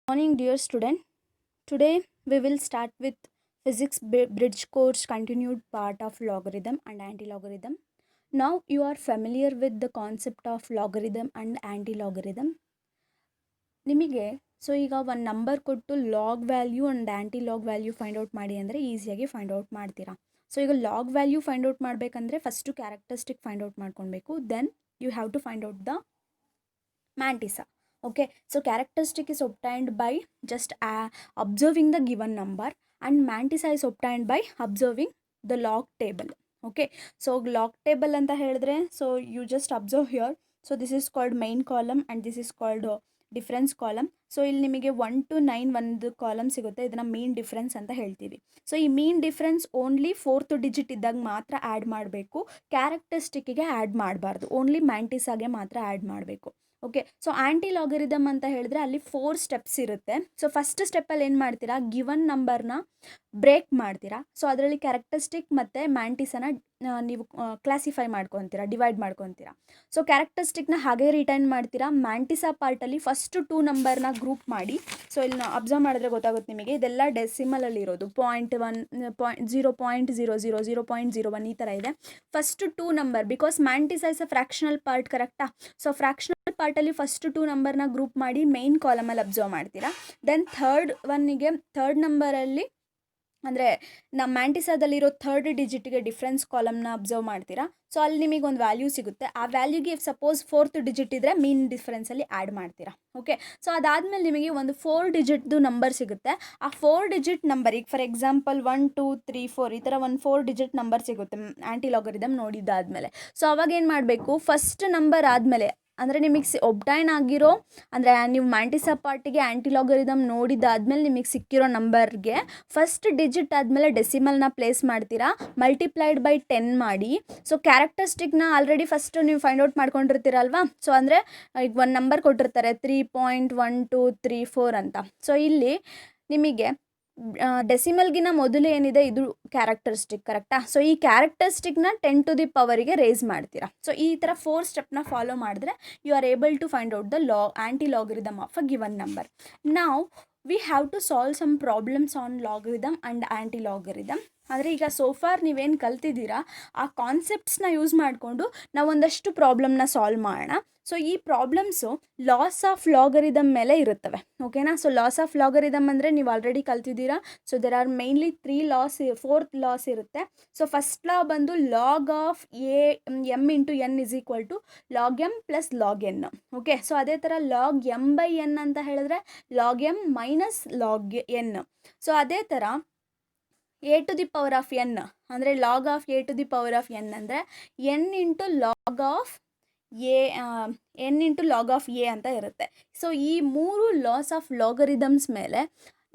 Morning, dear student. Today we will start with physics bridge course continued part of logarithm and anti-logarithm. Now you are familiar with the concept of logarithm and anti-logarithm. ನಿಮಗೆ so ಈಗ ಒಂದು number ಕೊಟ್ಟು log value and anti log value find out ಮಾಡಿ ಅಂದರೆ ಈಸಿಯಾಗಿ find out ಮಾಡ್ತೀರಾ. So ಈಗ log value find out ಮಾಡಬೇಕಂದ್ರೆ ಫಸ್ಟು ಕ್ಯಾರೆಕ್ಟರಿಸ್ಟಿಕ್ ಫೈಂಡ್ ಔಟ್ ಮಾಡ್ಕೊಳ್ಬೇಕು. Then you have to find out the mantissa. Okay, so characteristic is obtained by just observing the given number, and mantissa is obtained by observing the log table. Okay, so log table anta helidre, so you just observe here. So this is called main column and this is called difference column. So ಇಲ್ಲಿ ನಿಮಗೆ 1 to 9 ಒಂದು column ಸಿಗುತ್ತೆ, ಇದನ್ನ ಮೀನ್ difference ಅಂತ ಹೇಳ್ತೀವಿ. So ಈ ಮೀನ್ difference only 4th digit ಇದ್ದಾಗ ಮಾತ್ರ ಆ್ಯಡ್ ಮಾಡಬೇಕು, ಕ್ಯಾರೆಕ್ಟರಿಸ್ಟಿಕ್ಕಿಗೆ ಆ್ಯಡ್ ಮಾಡಬಾರ್ದು, ಓನ್ಲಿ ಮ್ಯಾಂಟಿಸಾಗೆ ಮಾತ್ರ ಆ್ಯಡ್ ಮಾಡಬೇಕು. ಓಕೆ, ಸೊ ಆ್ಯಂಟಿ ಲಾಗರಿದಮ್ ಅಂತ ಹೇಳಿದ್ರೆ ಅಲ್ಲಿ 4 ಸ್ಟೆಪ್ಸ್ ಇರುತ್ತೆ. ಸೊ ಫಸ್ಟ್ ಸ್ಟೆಪ್ಪಲ್ಲಿ ಏನು ಮಾಡ್ತೀರಾ, ಗಿವನ್ ನಂಬರ್ನ ಬ್ರೇಕ್ ಮಾಡ್ತೀರಾ. ಸೊ ಅದರಲ್ಲಿ ಕ್ಯಾರೆಕ್ಟರಿಸ್ಟಿಕ್ ಮತ್ತು ಮ್ಯಾಂಟಿಸನ ನೀವು ಕ್ಲಾಸಿಫೈ ಮಾಡ್ಕೊತೀರಾ, ಡಿವೈಡ್ ಮಾಡ್ಕೊತೀರಾ. ಸೊ ಕ್ಯಾರೆಕ್ಟರಿಸ್ಟಿಕ್ನ ಹಾಗೆ ರಿಟರ್ನ್ ಮಾಡ್ತೀರಾ. ಮ್ಯಾಂಟಿಸಾ ಪಾರ್ಟಲ್ಲಿ ಫಸ್ಟ್ 2 ನಂಬರ್ನ ಗ್ರೂಪ್ ಮಾಡಿ. ಸೊ ಇಲ್ಲಿ ಅಬ್ಸರ್ವ್ ಮಾಡಿದ್ರೆ ಗೊತ್ತಾಗುತ್ತೆ ನಿಮಗೆ, ಇದೆಲ್ಲ ಡೆಸಿಮಲಲ್ಲಿ ಇರೋದು 0.1 0.00 0.01 ಈ ಥರ ಇದೆ. First 2 number, because mantissa is a fractional part, ಕರೆಕ್ಟಾ? ಸೊ ಫ್ರ್ಯಾಕ್ಷನಲ್ ಪಾರ್ಟಲ್ಲಿ ಫಸ್ಟ್ 2 ನಂಬರ್ನ ಗ್ರೂಪ್ ಮಾಡಿ ಮೈನ್ ಕಾಲಮಲ್ಲಿ ಅಬ್ಸರ್ವ್ ಮಾಡ್ತೀರಾ. ದೆನ್ ಥರ್ಡ್ ನಂಬರಲ್ಲಿ ಅಂದರೆ ನಮ್ಮ ಮ್ಯಾಂಟಿಸಾದಲ್ಲಿರೋ 3rd ಡಿಜಿಟ್ಗೆ ಡಿಫ್ರೆನ್ಸ್ ಕಾಲಮ್ನ ಅಬ್ಸರ್ವ್ ಮಾಡ್ತೀರಾ. ಸೊ ಅಲ್ಲಿ ನಿಮಗೆ ಒಂದು ವ್ಯಾಲ್ಯೂ ಸಿಗುತ್ತೆ. ಆ ವ್ಯಾಲ್ಯೂಗೆ ಸಪೋಸ್ 4th ಡಿಜಿಟ್ ಇದ್ದರೆ ಮೀನ್ ಡಿಫ್ರೆನ್ಸಲ್ಲಿ ಆ್ಯಡ್ ಮಾಡ್ತೀರಾ. ಓಕೆ, ಸೊ ಅದಾದಮೇಲೆ ನಿಮಗೆ ಒಂದು 4 ಡಿಜಿಟ್ದು ನಂಬರ್ ಸಿಗುತ್ತೆ. ಆ 4 ಡಿಜಿಟ್ ನಂಬರ್, ಈಗ ಫಾರ್ ಎಕ್ಸಾಂಪಲ್ 1 2 3 4 ಈ ಥರ ಒಂದು 4 ಡಿಜಿಟ್ ನಂಬರ್ ಸಿಗುತ್ತೆ ಆ್ಯಂಟಿ ಲಾಗರಿದಮ್ ನೋಡಿದ್ದಾದಮೇಲೆ. ಸೊ ಅವಾಗ ಏನು ಮಾಡಬೇಕು, ಫಸ್ಟ್ ನಂಬರ್ ಆದಮೇಲೆ ಅಂದರೆ ನಿಮಗೆ ಒಬ್ಟೈನ್ ಆಗಿರೋ, ಅಂದರೆ ನೀವು ಮ್ಯಾಂಟಿಸಾ ಪಾರ್ಟಿಗೆ ಆ್ಯಂಟಿ ಲಾಗರಿದಮ್ ನೋಡಿದ್ದಾದ್ಮೇಲೆ ನಿಮಗೆ ಸಿಕ್ಕಿರೋ ನಂಬರ್ಗೆ ಫಸ್ಟ್ ಡಿಜಿಟ್ ಆದಮೇಲೆ ಡೆಸಿಮಲ್ನ ಪ್ಲೇಸ್ ಮಾಡ್ತೀರಾ, ಮಲ್ಟಿಪ್ಲೈಡ್ ಬೈ 10 ಮಾಡಿ. ಸೊ ಕ್ಯಾರೆಕ್ಟರಿಸ್ಟಿಕ್ನ ಆಲ್ರೆಡಿ ಫಸ್ಟ್ ನೀವು ಫೈಂಡ್ ಔಟ್ ಮಾಡ್ಕೊಂಡಿರ್ತೀರಲ್ವಾ. ಸೊ ಅಂದರೆ ಈಗ ಒಂದು ನಂಬರ್ ಕೊಟ್ಟಿರ್ತಾರೆ 3.1234 ಅಂತ. ಸೊ ಇಲ್ಲಿ ನಿಮಗೆ ಡೆಸಿಮಲ್ಗಿನ ಮೊದಲು ಏನಿದೆ ಇದು ಕ್ಯಾರೆಕ್ಟರಿಸ್ಟಿಕ್, ಕರೆಕ್ಟಾ? ಸೊ ಈ ಕ್ಯಾರೆಕ್ಟರಿಸ್ಟಿಕ್ನ 10 to the ಪವರಿಗೆ ರೇಸ್ ಮಾಡ್ತೀರಾ. ಸೊ ಈ ಥರ 4 ಸ್ಟೆಪ್ನ ಫಾಲೋ ಮಾಡಿದ್ರೆ you are able to find out the anti logarithm of a given number. ನಾವು we have to solve some problems on logarithm and anti logarithm. ಆದರೆ ಈಗ ಸೋಫಾರ್ ನೀವೇನು ಕಲ್ತಿದ್ದೀರಾ ಆ ಕಾನ್ಸೆಪ್ಟ್ಸ್ನ ಯೂಸ್ ಮಾಡಿಕೊಂಡು ನಾವು ಒಂದಷ್ಟು ಪ್ರಾಬ್ಲಮ್ನ ಸಾಲ್ವ್ ಮಾಡೋಣ. ಸೊ ಈ ಪ್ರಾಬ್ಲಮ್ಸು ಲಾಸ್ ಆಫ್ ಲಾಗರಿದಮ್ ಮೇಲೆ ಇರುತ್ತವೆ. ಓಕೆನಾ? ಸೊ ಲಾಸ್ ಆಫ್ ಲಾಗರಿದಮ್ ಅಂದರೆ ನೀವು ಆಲ್ರೆಡಿ ಕಲ್ತಿದ್ದೀರಾ. So there are mainly 4th laws ಇರುತ್ತೆ. ಸೊ ಫಸ್ಟ್ ಲಾ ಬಂದು log of M into N is equal to log M plus log N. Okay, so ಅದೇ ಥರ ಲಾಗ್ ಎಮ್ ಬೈ ಎನ್ ಅಂತ ಹೇಳಿದ್ರೆ log M minus log N. So ಅದೇ ಥರ A to the power of N ಅಂದರೆ log of A to the power of N ಅಂದರೆ N into log of A ಅಂತ ಇರುತ್ತೆ. ಸೊ ಈ 3 ಲಾಸ್ ಆಫ್ ಲಾಗರಿದಮ್ಸ್ ಮೇಲೆ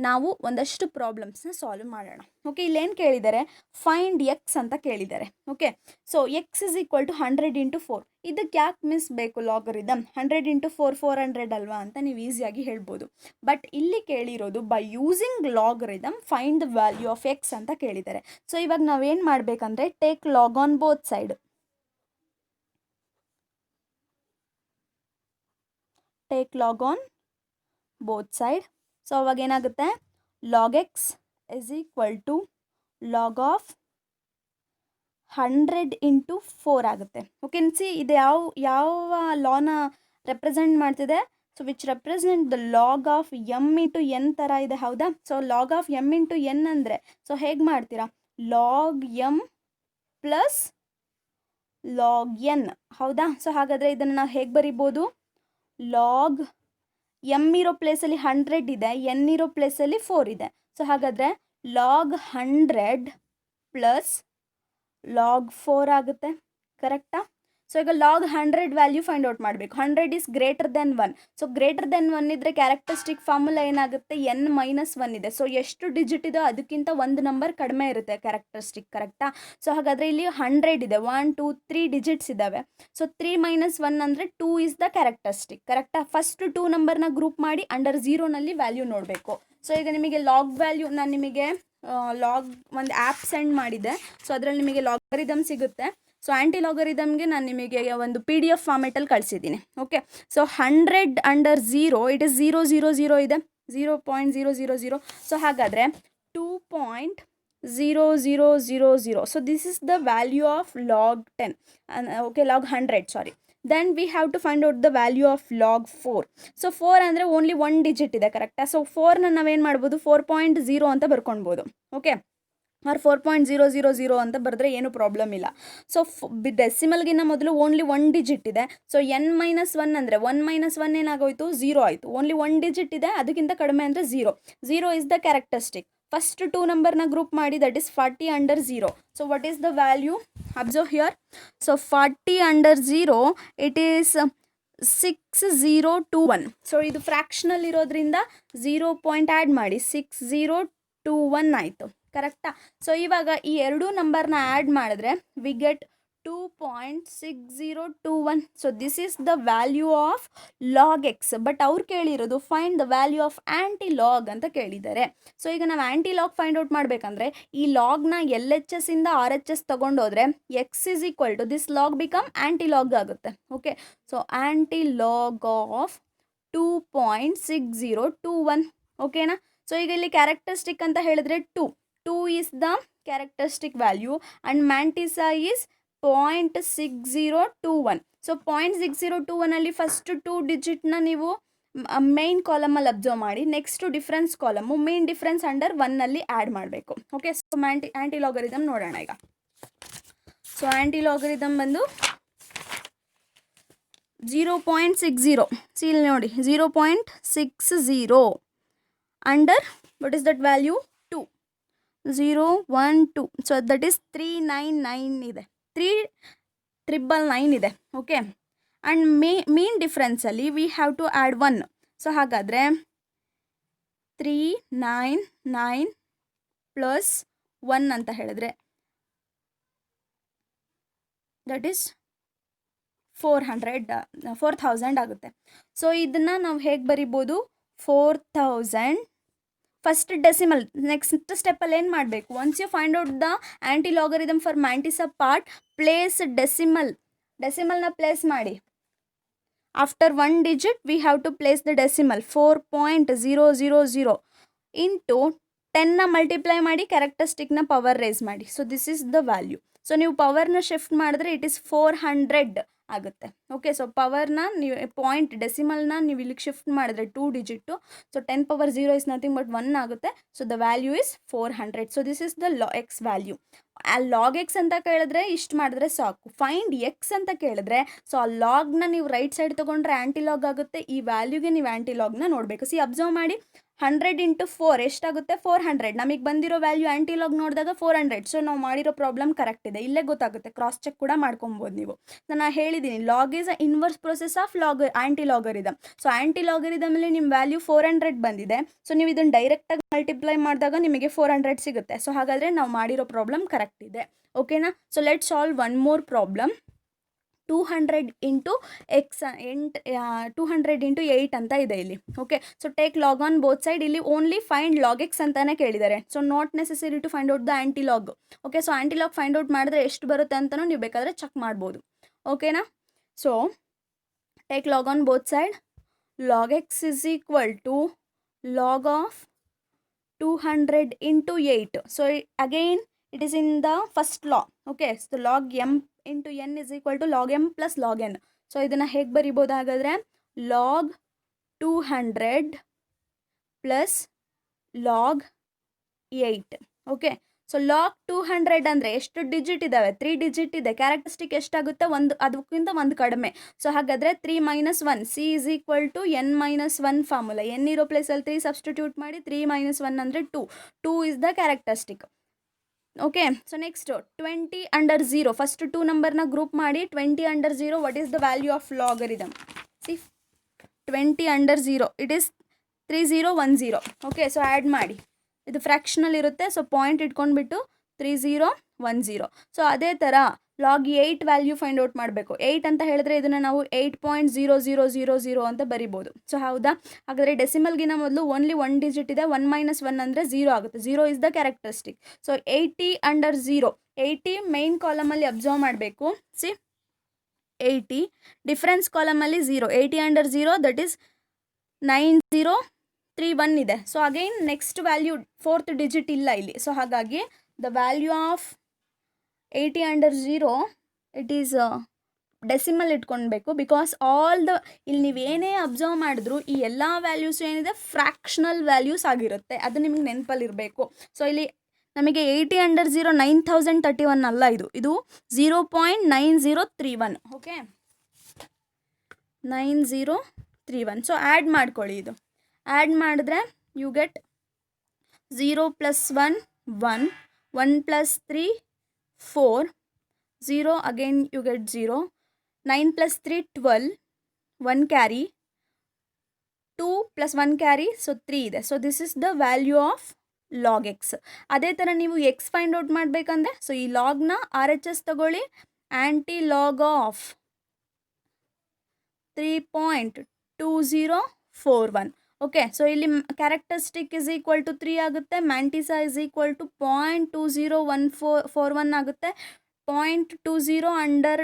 ನಾವು ಒಂದಷ್ಟು ಪ್ರಾಬ್ಲಮ್ಸ್ನ ಸಾಲ್ವ್ ಮಾಡೋಣ. ಓಕೆ, ಇಲ್ಲೇನು ಕೇಳಿದ್ದಾರೆ, ಫೈಂಡ್ ಎಕ್ಸ್ ಅಂತ ಕೇಳಿದ್ದಾರೆ. Okay, so X is equal to 100 into 4. ಇದಕ್ಕೆ ಯಾಕೆ ಮಿಸ್ ಬೇಕು ಲಾಗರಿದಮ್? 100 into 4 400 ಅಲ್ವಾ ಅಂತ ನೀವು ಈಸಿಯಾಗಿ ಹೇಳ್ಬೋದು. ಬಟ್ ಇಲ್ಲಿ ಕೇಳಿರೋದು by using logarithm find the value of X ಅಂತ ಕೇಳಿದ್ದಾರೆ. ಸೊ ಇವಾಗ ನಾವೇನು ಮಾಡಬೇಕಂದ್ರೆ take log on both side. Take log on both side. So ಅವಾಗ ಏನಾಗುತ್ತೆ, log X is equal to log of 100 into 4 ಆಗುತ್ತೆ. ಓಕೆ, ಸಿ ಇದು ಯಾವ ಲಾನ ರೆಪ್ರೆಸೆಂಟ್ ಮಾಡ್ತಿದೆ? So which represent the log of M into N ಥರ ಇದೆ, ಹೌದಾ? So log of M into N ಅಂದರೆ ಸೊ ಹೇಗೆ ಮಾಡ್ತೀರಾ, log M plus log N, ಹೌದಾ? ಸೊ ಹಾಗಾದರೆ ಇದನ್ನು ನಾವು ಹೇಗೆ ಬರಿಬೋದು, ಲಾಗ್ ಎಮ್ ಇರೋ ಪ್ಲೇಸಲ್ಲಿ 100 ಇದೆ, ಎನ್ ಇರೋ ಪ್ಲೇಸಲ್ಲಿ 4 ಇದೆ. ಸೊ ಹಾಗಾದರೆ ಲಾಗ್ 100 ಪ್ಲಸ್ ಲಾಗ್ 4 ಆಗುತ್ತೆ, ಕರೆಕ್ಟಾ? ಸೊ ಈಗ ಲಾಗ್ 100 ವ್ಯಾಲ್ಯೂ ಫೈಂಡ್ ಔಟ್ ಮಾಡಬೇಕು. 100 is greater than 1. So greater than 1 ಇದ್ದರೆ ಕ್ಯಾರೆಕ್ಟರಿಸ್ಟಿಕ್ ಫಾರ್ಮುಲಾ ಏನಾಗುತ್ತೆ, ಎನ್ ಮೈನಸ್ 1 ಇದೆ. ಸೊ ಎಷ್ಟು ಡಿಜಿಟ್ ಇದೋ ಅದಕ್ಕಿಂತ ಒಂದು ನಂಬರ್ ಕಡಿಮೆ ಇರುತ್ತೆ ಕ್ಯಾರೆಕ್ಟರಿಸ್ಟಿಕ್, ಕರೆಕ್ಟಾ? ಸೊ ಹಾಗಾದರೆ ಇಲ್ಲಿ 100 ಇದೆ, 1 2 3 ಡಿಜಿಟ್ಸ್ ಇದ್ದಾವೆ. ಸೊ 3 - 1 ಅಂದರೆ 2 ಇಸ್ ದ ಕ್ಯಾರೆಕ್ಟರಿಸ್ಟಿಕ್, ಕರೆಕ್ಟಾ? ಫಸ್ಟ್ 2 ನಂಬರ್ನ ಗ್ರೂಪ್ ಮಾಡಿ ಅಂಡರ್ 0ನಲ್ಲಿ ವ್ಯಾಲ್ಯೂ ನೋಡಬೇಕು. ಸೊ ಈಗ ನಿಮಗೆ ಲಾಗ್ ವ್ಯಾಲ್ಯೂ ನಾನು ನಿಮಗೆ ಲಾಗ್ ಒಂದು ಆ್ಯಪ್ ಸೆಂಡ್ ಮಾಡಿದೆ. ಸೊ ಅದರಲ್ಲಿ ನಿಮಗೆ ಲಾಗರಿದಮ್ ಸಿಗುತ್ತೆ. ಸೊ ಆ್ಯಂಟಿ ಲಾಗರಿದಮ್ಗೆ ನಾನು ನಿಮಗೆ ಒಂದು PDF ಫಾರ್ಮೆಟಲ್ಲಿ ಕಳಿಸಿದ್ದೀನಿ. Okay, so 100 under 0 it is 0 0 0 ಇದೆ. 0.000. ಸೊ ಹಾಗಾದರೆ 2.0000. So this is the value of log 10, okay, log 100, sorry. Then we have to find out the value of log 4. So 4 ಅಂದರೆ ಓನ್ಲಿ 1 ಡಿಜಿಟ್ ಇದೆ, ಕರೆಕ್ಟಾ? ಸೊ 4ನ ನಾವೇನು ಮಾಡ್ಬೋದು, 4.0 ಅಂತ ಬರ್ಕೊಳ್ಬೋದು, ಓಕೆ, ಆರ್ 4.000 ಅಂತ ಬರೆದ್ರೆ ಏನು ಪ್ರಾಬ್ಲಮ್ ಇಲ್ಲ. ಸೊ ಡೆಸಿಮಲ್ಗಿನ್ನ ಮೊದಲು ಓನ್ಲಿ 1 ಡಿಜಿಟ್ ಇದೆ. ಸೊ n-1 ಅಂದರೆ 1 ಏನಾಗೋಯ್ತು, 0 ಆಯಿತು. ಓನ್ಲಿ 1 ಡಿಜಿಟ್ ಇದೆ, ಅದಕ್ಕಿಂತ ಕಡಿಮೆ ಅಂದರೆ 0 ಇಸ್ ದ ಕ್ಯಾರೆಕ್ಟರಿಸ್ಟಿಕ್. ಫಸ್ಟ್ 2 ನಂಬರ್ನ ಗ್ರೂಪ್ ಮಾಡಿ, that is 40 under 0. So what is the value? Observe here. So 40 under 0 it is 6021. So ಇದು ಫ್ರ್ಯಾಕ್ಷನಲ್ ಇರೋದ್ರಿಂದ 0 ಪಾಯಿಂಟ್ ಆ್ಯಡ್ ಮಾಡಿ 6021 ಆಯಿತು, ಕರೆಕ್ಟಾ? ಸೊ ಇವಾಗ ಈ ಎರಡೂ ನಂಬರ್ನ ಆ್ಯಡ್ ಮಾಡಿದ್ರೆ we get 2.6021. So this is the value of log X. But ಅವ್ರು ಕೇಳಿರೋದು find the value of anti log ಅಂತ ಕೇಳಿದ್ದಾರೆ. ಸೊ ಈಗ ನಾವು ಆ್ಯಂಟಿ ಲಾಗ್ ಫೈಂಡ್ ಔಟ್ ಮಾಡಬೇಕಂದ್ರೆ ಈ ಲಾಗ್ನ LHS ಇಂದ RHS ತೊಗೊಂಡೋದ್ರೆ X is equal to this log become anti log ಆಗುತ್ತೆ, okay. So anti log of 2.6021, ಓಕೆನಾ? ಸೊ ಈಗ ಇಲ್ಲಿ ಕ್ಯಾರೆಕ್ಟರಿಸ್ಟಿಕ್ ಅಂತ ಹೇಳಿದ್ರೆ 2 is the characteristic value and Mantissa is 0.6021. So 0.6021 ಅಲ್ಲಿ ಫಸ್ಟ್ 2 ಡಿಜಿಟ್ನ ನೀವು ಮೇನ್ ಕಾಲಮಲ್ಲಿ ಅಬ್ಸರ್ವ್ ಮಾಡಿ. Next difference column, main difference under 1 add ಮಾಡಬೇಕು, ಓಕೆ. ಸೊ ಆ್ಯಂಟಿ ಲಾಗರಿದಮ್ ನೋಡೋಣ ಈಗ. ಸೊ ಆ್ಯಂಟಿ ಲಾಗರಿದಮ್ ಬಂದು 0.60. ಸಿ ಇಲ್ಲಿ ನೋಡಿ, 0.60 under what is that value? 012. So that is 399 ಇದೆ, 3999 ಇದೆ, ಓಕೆ. ಆ್ಯಂಡ್ ಮೇನ್ ಡಿಫ್ರೆನ್ಸಲ್ಲಿ we have to add 1. So ಹಾಗಾದರೆ 399 ಪ್ಲಸ್ 1 ಅಂತ ಹೇಳಿದ್ರೆ ದಟ್ ಈಸ್ 4000 ಆಗುತ್ತೆ. ಸೊ ಇದನ್ನು ನಾವು ಹೇಗೆ ಬರಿಬೋದು? 4000 ಫಸ್ಟ್ ಡೆಸಿಮಲ್. ನೆಕ್ಸ್ಟ್ ಸ್ಟೆಪ್ಪಲ್ಲಿ ಏನು ಮಾಡಬೇಕು? Once you find out the anti logarithm for mantissa part, place ಡೆಸಿಮಲ್ನ ಪ್ಲೇಸ್ ಮಾಡಿ. After 1 digit we have to place the decimal. 4.000 into 10ನ ಮಲ್ಟಿಪ್ಲೈ ಮಾಡಿ, ಕ್ಯಾರೆಕ್ಟರಿಸ್ಟಿಕ್ನ ಪವರ್ ರೇಸ್ ಮಾಡಿ. So this is the value. So ನೀವು ಪವರ್ನ ಶಿಫ್ಟ್ ಮಾಡಿದ್ರೆ it is 400 ಆಗುತ್ತೆ, ಓಕೆ. ಸೊ ಪವರ್ನ ನೀವು ಡೆಸಿಮಲ್ನ ನೀವು ಇಲ್ಲಿಗೆ ಶಿಫ್ಟ್ ಮಾಡಿದ್ರೆ 2 digit. So 10 power 0 is nothing but 1 ಆಗುತ್ತೆ. So the value is 400. So this is the X value. ಆ ಲಾಗ್ ಎಕ್ಸ್ ಅಂತ ಕೇಳಿದ್ರೆ ಇಷ್ಟು ಮಾಡಿದ್ರೆ ಸಾಕು. ಫೈಂಡ್ ಎಕ್ಸ್ ಅಂತ ಕೇಳಿದ್ರೆ ಸೊ ಆ ಲಾಗ್ನ ನೀವು ರೈಟ್ ಸೈಡ್ ತೊಗೊಂಡ್ರೆ ಆ್ಯಂಟಿ ಲಾಗ್ ಆಗುತ್ತೆ. ಈ ವ್ಯಾಲ್ಯೂಗೆ ನೀವು ಆ್ಯಂಟಿ ಲಾಗ್ನ ನೋಡಬೇಕು. ಸಿ ಅಬ್ಸರ್ವ್ ಮಾಡಿ, 100 ಇಂಟು 4 ಎಷ್ಟಾಗುತ್ತೆ? 400. ನಮಗೆ ಬಂದಿರೋ ವ್ಯಾಲ್ಯೂ ಆ್ಯಂಟಿ ಲಾಗ್ ನೋಡಿದಾಗ 400. ಸೊ ನಾವು ಮಾಡಿರೋ ಪ್ರಾಬ್ಲಮ್ ಕರೆಕ್ಟ್ ಇದೆ, ಇಲ್ಲೇ ಗೊತ್ತಾಗುತ್ತೆ. ಕ್ರಾಸ್ ಚೆಕ್ ಕೂಡ ಮಾಡ್ಕೊಬೋದು ನೀವು. ನಾನು ಹೇಳಿದ್ದೀನಿ, log is a inverse process of anti logarithm. So anti ಲಾಗರಿದಮಲ್ಲಿ ನಿಮ್ಮ ವ್ಯಾಲ್ಯೂ 400 ಬಂದಿದೆ. ಸೊ ನೀವು ಇದನ್ನು ಡೈರೆಕ್ಟಾಗಿ ಮಲ್ಟಿಪ್ಲೈ ಮಾಡಿದಾಗ ನಿಮಗೆ 400 ಸಿಗುತ್ತೆ. ಸೊ ಹಾಗಾದರೆ ನಾವು ಮಾಡಿರೋ ಪ್ರಾಬ್ಲಮ್ ಕರೆಕ್ಟ್ ಇದೆ, ಓಕೆನಾ? So let solve one more problem. 200 into X 200 into 8 ಅಂತ ಇದೆ ಇಲ್ಲಿ, okay. So take log on both side. ಇಲ್ಲಿ ಓನ್ಲಿ ಫೈಂಡ್ ಲಾಗ್ ಎಕ್ಸ್ ಅಂತಾನೆ ಕೇಳಿದ್ದಾರೆ. So not necessary to find out the anti log, okay. So anti log find out ಮಾಡಿದ್ರೆ ಎಷ್ಟು ಬರುತ್ತೆ ಅಂತಲೂ ನೀವು ಬೇಕಾದರೆ ಚೆಕ್ ಮಾಡ್ಬೋದು, ಓಕೆನಾ? So take log on both side. Log X is equal to log of 200 into 8. So again it is in the first law, okay. So log M into N is equal to log M plus log N. So ಇದನ್ನು ಹೇಗೆ ಬರಿಬೋದು ಹಾಗಾದರೆ? Log 200 plus log 8, okay. So log 200 ಅಂದರೆ ಎಷ್ಟು digit ಇದ್ದಾವೆ? 3 digit ಇದೆ. Characteristic ಎಷ್ಟಾಗುತ್ತೆ? ಅದಕ್ಕಿಂತ ಒಂದು ಕಡಿಮೆ. ಸೊ ಹಾಗಾದರೆ 3 - 1 C is equal to n-1 formula. N ಇರೋ ಪ್ಲೇಸಲ್ಲಿ 3 ಸಬ್ಸ್ಟಿಟ್ಯೂಟ್ ಮಾಡಿ. 3 - 1 ಅಂದರೆ 2 is the characteristic, okay. So next 20 under 0. First 2 ನಂಬರ್ನ ಗ್ರೂಪ್ ಮಾಡಿ. 20 under 0 what is the value of logarithm? C 20 under 0 it is 3010, okay. So add ಮಾಡಿ, ಇದು fractional ಇರುತ್ತೆ. So point ಇಟ್ಕೊಂಡ್ಬಿಟ್ಟು 3010. So ಅದೇ ಥರ ಲಾಗ್ 8 ವ್ಯಾಲ್ಯೂ ಫೈಂಡ್ ಔಟ್ ಮಾಡಬೇಕು. 8 ಅಂತ ಹೇಳಿದ್ರೆ ಇದನ್ನು ನಾವು 8.0000 ಅಂತ ಬರಿಬೋದು. ಸೊ ಹೌದಾ? ಹಾಗಾದರೆ ಡೆಸಿಮಲ್ಗಿನ ಮೊದಲು ಓನ್ಲಿ 1 ಡಿಜಿಟ್ ಇದೆ. 1 - 1 ಅಂದರೆ 0 ಆಗುತ್ತೆ. 0 is the characteristic. So 80 under 0. 80 main ಕಾಲಮಲ್ಲಿ ಅಬ್ಸರ್ವ್ ಮಾಡಬೇಕು. ಸಿ 80 ಡಿಫ್ರೆನ್ಸ್ ಕಾಲಮಲ್ಲಿ 0. 80 ಅಂಡರ್ 0 ದಟ್ ಈಸ್ 90 0.31 ಇದೆ. So again next value 4th digit ಇಲ್ಲ ಇಲ್ಲಿ. ಸೊ ಹಾಗಾಗಿ the value of 80/0 it is decimal ಇಟ್ಕೊಳ್ಬೇಕು. ಬಿಕಾಸ್ ಆಲ್ ದ ಇಲ್ಲಿ ನೀವೇನೇ ಅಬ್ಸರ್ವ್ ಮಾಡಿದ್ರು ಈ ಎಲ್ಲ ವ್ಯಾಲ್ಯೂಸ್ ಏನಿದೆ ಫ್ರ್ಯಾಕ್ಷನಲ್ ವ್ಯಾಲ್ಯೂಸ್ ಆಗಿರುತ್ತೆ. ಅದು ನಿಮ್ಗೆ ನೆನಪಲ್ಲಿರಬೇಕು. ಸೊ ಇಲ್ಲಿ ನಮಗೆ 80/0 9031 ಅಲ್ಲ, ಇದು 0.9031. ಓಕೆ, 9031. ಸೊ ಆ್ಯಡ್ ಮಾಡ್ಕೊಳ್ಳಿ. ಇದು ಆ್ಯಡ್ ಮಾಡಿದ್ರೆ you get 0 + 1 1 1 + 3 4 0 again you get 0 9 + 3 12 1 carry 2 + 1 carry so 3 ಇದೆ. So this is the value of log X. ಅದೇ ಥರ ನೀವು ಎಕ್ಸ್ ಫೈಂಡ್ ಔಟ್ ಮಾಡಬೇಕಂದ್ರೆ ಸೊ ಈ ಲಾಗ್ನ RHS ತಗೊಳ್ಳಿ. ಆ್ಯಂಟಿ ಲಾಗ್ ಆಫ್ 3.2041. ಓಕೆ, ಸೊ ಇಲ್ಲಿ ಕ್ಯಾರೆಕ್ಟರಿಸ್ಟಿಕ್ ಇಸ್ ಈಕ್ವಲ್ ಟು 3 ಆಗುತ್ತೆ. ಮ್ಯಾಂಟಿಸಾ ಇಸ್ ಈಕ್ವಲ್ ಟು 0.2041 ಆಗುತ್ತೆ. 0.20 ಅಂಡರ್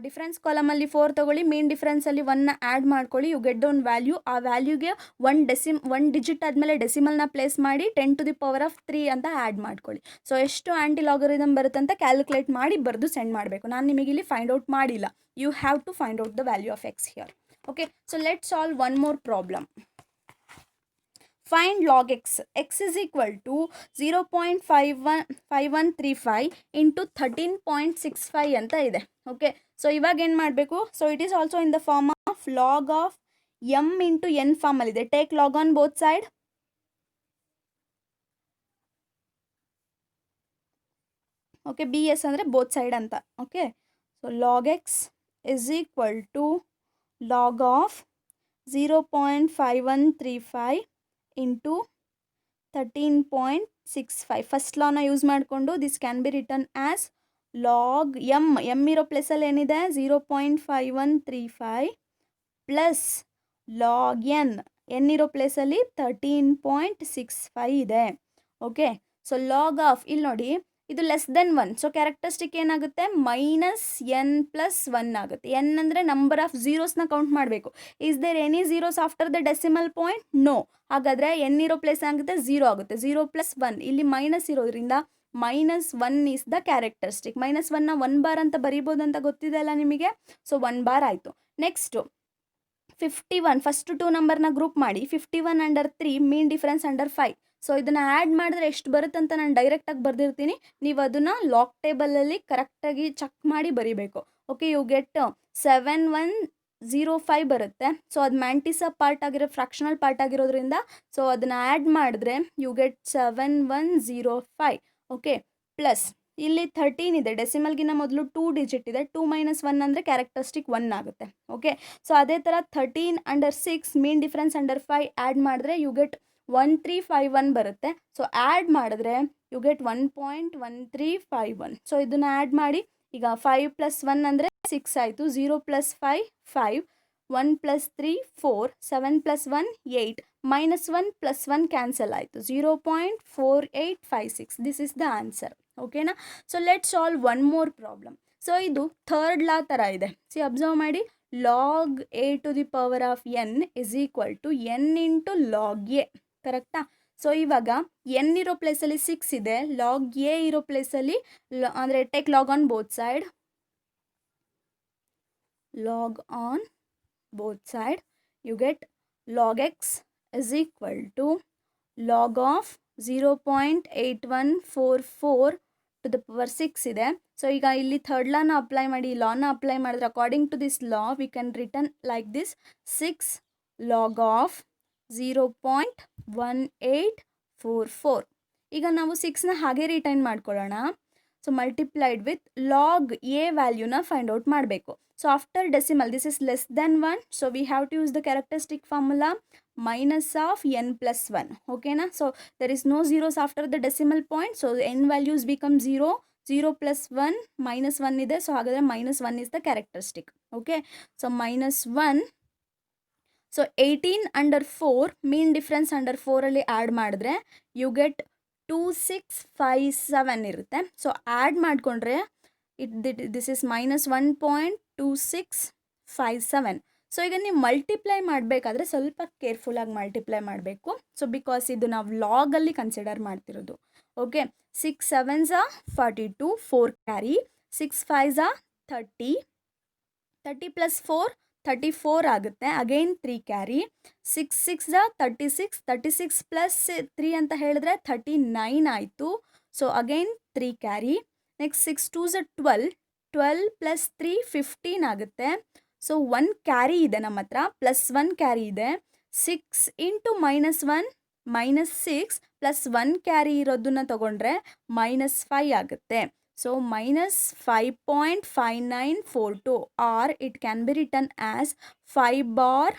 ಡಿಫ್ರೆನ್ಸ್ ಕಾಲಮಲ್ಲಿ 4 ತಗೊಳ್ಳಿ. ಮೇನ್ ಡಿಫ್ರೆನ್ಸಲ್ಲಿ 1ನ ಆ್ಯಡ್ ಮಾಡ್ಕೊಳ್ಳಿ. You get down value. ಆ ವ್ಯಾಲ್ಯೂಗೆ 1 ಡಿಜಿಟ್ ಆದಮೇಲೆ ಡೆಸಿಮಲ್ನ ಪ್ಲೇಸ್ ಮಾಡಿ 10⁻³ ಅಂತ ಆ್ಯಡ್ ಮಾಡ್ಕೊಳ್ಳಿ. ಸೊ ಎಷ್ಟು ಆ್ಯಂಟಿ ಲಾಗರಿದಮ್ ಬರುತ್ತೆ ಅಂತ ಕ್ಯಾಲ್ಕುಲೇಟ್ ಮಾಡಿ ಬರೆದು ಸೆಂಡ್ ಮಾಡಬೇಕು. ನಾನು ನಿಮಗಿಲ್ಲಿ ಫೈಂಡ್ ಔಟ್ ಮಾಡಿಲ್ಲ. You have to find out the value of X here. Okay, so let solve one more problem. Find log x. X is equal to 0.5135 into 13.65 ಅಂತ ಇದೆ. ಓಕೆ, ಸೊ ಇವಾಗ ಏನು ಮಾಡಬೇಕು? So it is also in the form of log of m into n ಫಾರ್ಮಲ್ಲಿದೆ. Take log on both side. Okay, B S ಅಂದರೆ both side ಅಂತ. Okay, so log X is equal to log of 0.5135 into 13.65. First ಲಾನ use ಮಾಡಿಕೊಂಡು this can be return as log M ಇರೋ ಪ್ಲೇಸಲ್ಲಿ ಏನಿದೆ 0.5135 plus log N ಇರೋ ಪ್ಲೇಸಲ್ಲಿ 13.65 ಇದೆ. ಓಕೆ, ಸೊ ಲಾಗ್ ಆಫ್ ಇಲ್ಲಿ ನೋಡಿ ಇದು <1. ಸೊ ಕ್ಯಾರೆಕ್ಟರಿಸ್ಟಿಕ್ ಏನಾಗುತ್ತೆ? -n+1 ಆಗುತ್ತೆ. n ಅಂದರೆ ನಂಬರ್ ಆಫ್ ಝೀರೋಸ್ನ ಕೌಂಟ್ ಮಾಡಬೇಕು. Is there any zeros after the decimal point? No. ಹಾಗಾದರೆ n ಇರೋ ಪ್ಲೇಸ್ ಆಗುತ್ತೆ 0 ಆಗುತ್ತೆ. 0+1 ಇಲ್ಲಿ ಮೈನಸ್ ಇರೋದ್ರಿಂದ -1 ಈಸ್ ದ ಕ್ಯಾರೆಕ್ಟರಿಸ್ಟಿಕ್. -1ನ 1 ಬಾರ್ ಅಂತ ಬರೀಬೋದು ಅಂತ ಗೊತ್ತಿದೆ ಅಲ್ಲ ನಿಮಗೆ. ಸೊ 1 ಬಾರ್ ಆಯಿತು. ನೆಕ್ಸ್ಟು 51 ಫಸ್ಟ್ 2 ನಂಬರ್ನ ಗ್ರೂಪ್ ಮಾಡಿ. 51 under 3 mean difference under 5. So ಇದನ್ನು ಆ್ಯಡ್ ಮಾಡಿದ್ರೆ ಎಷ್ಟು ಬರುತ್ತೆ ಅಂತ ನಾನು ಡೈರೆಕ್ಟಾಗಿ ಬರೆದಿರ್ತೀನಿ. ನೀವು ಅದನ್ನು ಲಾಗ್ ಟೇಬಲಲ್ಲಿ ಕರೆಕ್ಟಾಗಿ ಚೆಕ್ ಮಾಡಿ ಬರೀಬೇಕು. ಓಕೆ, ಯು ಗೆಟ್ 7105 ಬರುತ್ತೆ. ಸೊ ಅದು ಮ್ಯಾಂಟಿಸಾ ಪಾರ್ಟ್ ಆಗಿರೋ ಫ್ರಾಕ್ಷನಲ್ ಪಾರ್ಟ್ ಆಗಿರೋದ್ರಿಂದ ಸೊ ಅದನ್ನು ಆ್ಯಡ್ ಮಾಡಿದ್ರೆ ಯು ಗೆಟ್ 7105. ಓಕೆ, ಪ್ಲಸ್ ಇಲ್ಲಿ 13 ಇದೆ. ಡೆಸಿಮಲ್ಗಿನ್ನ ಮೊದಲು 2 ಡಿಜಿಟ್ ಇದೆ. 2 - 1 ಅಂದರೆ ಕ್ಯಾರೆಕ್ಟರಿಸ್ಟಿಕ್ 1 ಆಗುತ್ತೆ. ಓಕೆ, ಸೊ ಅದೇ ಥರ 13 ಅಂಡರ್ 6 ಮೀನ್ ಡಿಫ್ರೆನ್ಸ್ ಅಂಡರ್ 5 ಆ್ಯಡ್ ಮಾಡಿದ್ರೆ ಯು ಗೆಟ್ 1351 ಬರುತ್ತೆ. ಸೊ ಆ್ಯಡ್ ಮಾಡಿದ್ರೆ ಯು ಗೆಟ್ 1.1351. ಸೊ ಇದನ್ನು ಆ್ಯಡ್ ಮಾಡಿ. ಈಗ 5 + 1 ಅಂದರೆ 6 ಆಯಿತು. 0 + 5 5 1 + 3 4 7 + 1 8 -1 + 1 ಕ್ಯಾನ್ಸಲ್ ಆಯಿತು. 0.4856. This is the answer. ಓಕೆನಾ? So let solve one more problem. So ಇದು ಥರ್ಡ್ ಲಾ ಥರ ಇದೆ. ಸಿ ಅಬ್ಸರ್ವ್ ಮಾಡಿ. Log a⁴n is equal to n into log A. ಕರೆಕ್ಟಾ? ಸೊ ಇವಾಗ n ಇರೋ ಪ್ಲೇಸಲ್ಲಿ 6 ಇದೆ. ಲಾಗ್ ಎ ಇರೋ ಪ್ಲೇಸಲ್ಲಿ ಅಂದರೆ take log on both side. Log on both side you get log X is equal to log of 0.8144 to the power 6 ಇದೆ. So ಈಗ ಇಲ್ಲಿ ಥರ್ಡ್ ಲಾನ ಅಪ್ಲೈ ಮಾಡಿ. ಲಾನ ಅಪ್ಲೈ ಮಾಡಿದ್ರೆ according to this law we can return like this 6 log of 0.1844. ಈಗ ನಾವು 6ನ ಹಾಗೆ ರಿಟೈನ್ ಮಾಡ್ಕೊಳ್ಳೋಣ. So multiplied with log A ವ್ಯಾಲ್ಯೂನ ಫೈಂಡ್ ಔಟ್ ಮಾಡಬೇಕು. So after decimal this is <1. So we have to use the characteristic formula -n+1. ಓಕೆನಾ? So there is no zeros after the decimal point. So n values become 0. 0 + 1 -1 ಇದೆ. So ಹಾಗಾದರೆ -1 is the characteristic. Okay, so -1. So 18 under 4 mean difference under 4ಅಲ್ಲಿ add ಮಾಡಿದ್ರೆ you get 2657 ಇರುತ್ತೆ. So add ಮಾಡಿಕೊಂಡ್ರೆ this is -1.2657. So ಈಗ ನೀವು multiply ಮಾಡಬೇಕಾದ್ರೆ ಸ್ವಲ್ಪ ಕೇರ್ಫುಲ್ಲಾಗಿ ಮಲ್ಟಿಪ್ಲೈ ಮಾಡಬೇಕು. ಸೊ ಬಿಕಾಸ್ ಇದು ನಾವು ಲಾಗಲ್ಲಿ ಕನ್ಸಿಡರ್ ಮಾಡ್ತಿರೋದು. Okay, 6 7s are 42, 4 carry, 6 5s are 30, 30 + 4 34 ಆಗುತ್ತೆ. ಅಗೈನ್ 3 ಕ್ಯಾರಿ, 6 6s are 36, 36 + 3 ಅಂತ ಹೇಳಿದ್ರೆ 39 ಆಯಿತು. So again 3 carry. Next 6 2s are 12, 12 + 3 15 ಆಗುತ್ತೆ. ಸೊ 1 ಕ್ಯಾರಿ ಇದೆ ನಮ್ಮ ಹತ್ರ, +1 ಕ್ಯಾರಿ ಇದೆ. 6 × -1 -6 +1 ಕ್ಯಾರಿ ಇರೋದನ್ನ ತಗೊಂಡ್ರೆ -5 ಆಗುತ್ತೆ. So -5.5942 or it can be return as 5 bar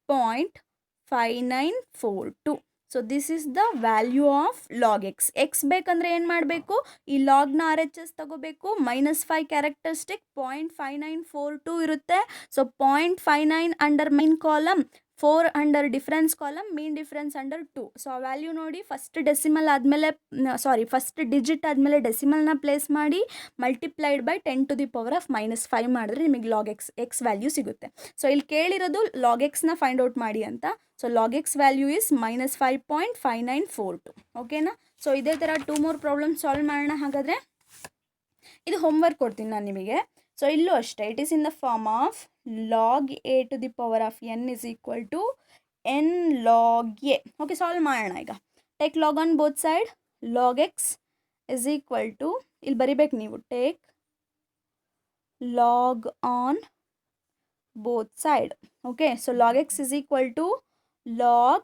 0.5942. So this is the value of log X. X ಬೇಕಂದರೆ ಏನು ಮಾಡಬೇಕು, ಈ ಲಾಗ್ನ RHS ತಗೋಬೇಕು. -5 ಕ್ಯಾರೆಕ್ಟರಿಸ್ಟಿಕ್ 0.5942 ಇರುತ್ತೆ. So 0.59 under main column, 4 under difference column, mean difference under 2. So ಆ ವ್ಯಾಲ್ಯೂ ನೋಡಿ, first decimal ಆದಮೇಲೆ first digit ಆದಮೇಲೆ ಡೆಸಿಮಲ್ನ ಪ್ಲೇಸ್ ಮಾಡಿ ಮಲ್ಟಿಪ್ಲೈಡ್ ಬೈ 10⁻⁻5 ಮಾಡಿದ್ರೆ ನಿಮಗೆ ಲಾಗ್ ಎಕ್ಸ್ ವ್ಯಾಲ್ಯೂ ಸಿಗುತ್ತೆ. ಸೊ ಇಲ್ಲಿ ಕೇಳಿರೋದು ಲಾಗ್ ಎಕ್ಸ್ನ ಫೈಂಡ್ ಔಟ್ ಮಾಡಿ ಅಂತ. So log x value is -5.5942. ಓಕೆನಾ. ಸೊ ಇದೇ ಥರ 2 more ಪ್ರಾಬ್ಲಮ್ ಸಾಲ್ವ್ ಮಾಡೋಣ. ಹಾಗಾದರೆ ಇದು ಹೋಮ್ವರ್ಕ್ ಕೊಡ್ತೀನಿ ನಾನು ನಿಮಗೆ. ಸೊ ಇಲ್ಲೂ ಅಷ್ಟೇ, it is in the form of log a⁴n is equal to n log a. Okay, solve ಮಾಡೋಣ ಈಗ. Take log on both side. log x is equal to, ಇಲ್ಲಿ ಬರಿಬೇಕು ನೀವು, take log on both side. Okay, so log x is equal to log